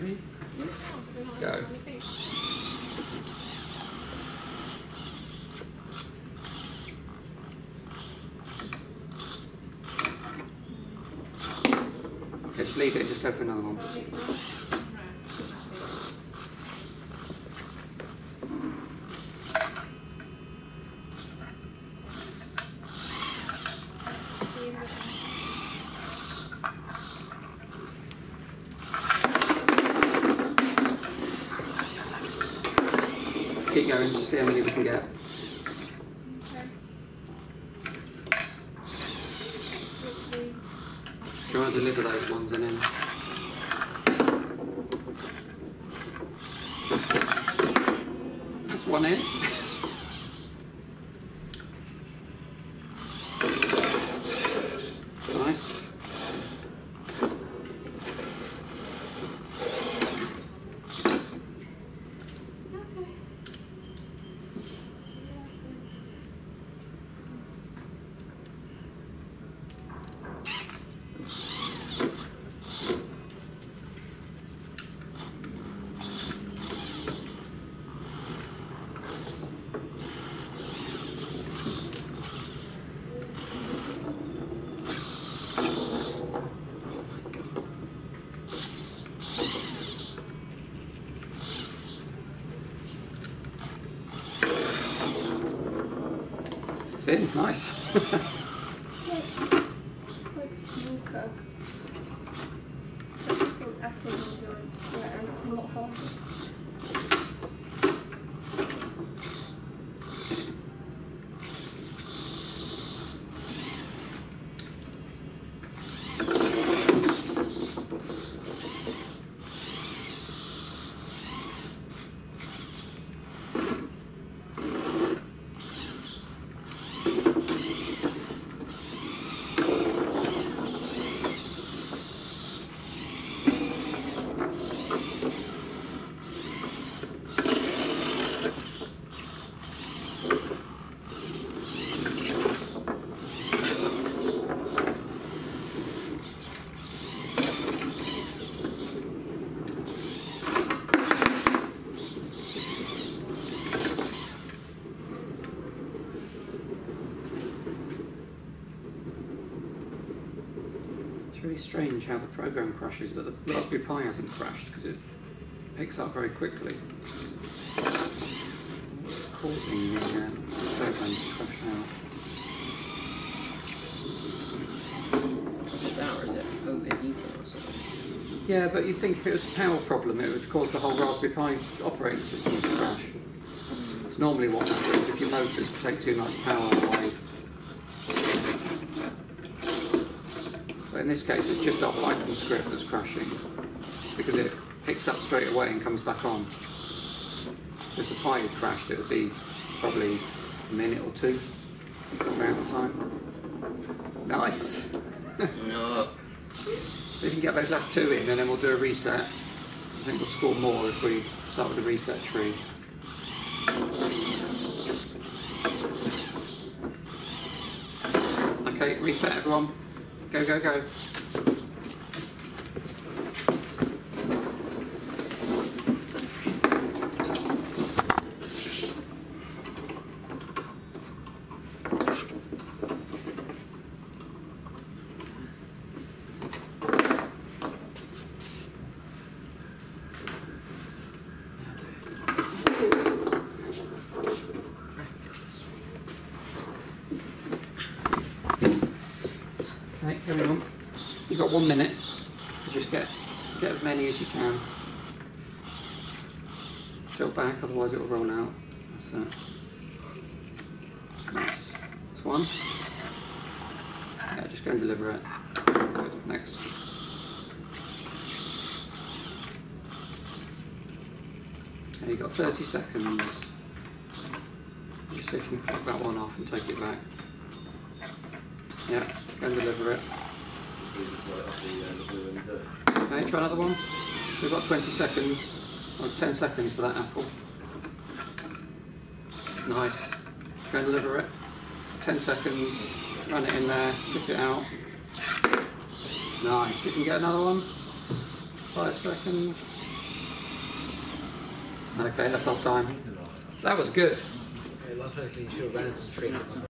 Ready? Go. Okay, just leave it and just go for another one. Keep going to see how many we can get. Do you want to deliver those ones and then? That's one in. Nice. It's in, nice. It's like snooker. It's called apple endurance, and it's not hard. It's really strange how the program crashes, but the Raspberry Pi hasn't crashed because it picks up very quickly. It's causing the program to crash out. What's that, or is it overheating or something? Yeah, but you'd think if it was a power problem, it would cause the whole Raspberry Pi operating system to crash. It's normally what happens if your motors take too much power away. But in this case, it's just our Python script that's crashing because it picks up straight away and comes back on. If the Pi had crashed, it would be probably a minute or two around the time. Nice. No. So you can get those last two in, and then we'll do a reset. I think we'll score more if we start with a reset tree. Okay, reset everyone. Go, go, go. Okay, carry on. You've got 1 minute to just get as many as you can. Tilt back, otherwise it will roll out. That's it. Nice. That's one. Yeah, just go and deliver it. Good. Next. Okay, you've got 30 seconds. Just see if you can plug that one off and take it back. Yeah, go and deliver it. Okay, try another one. We've got 20 seconds. That was 10 seconds for that apple. Nice. Go and deliver it. 10 seconds. Run it in there. Tip it out. Nice. You can get another one. 5 seconds. Okay, that's our time. That was good. I love how you show balance straight.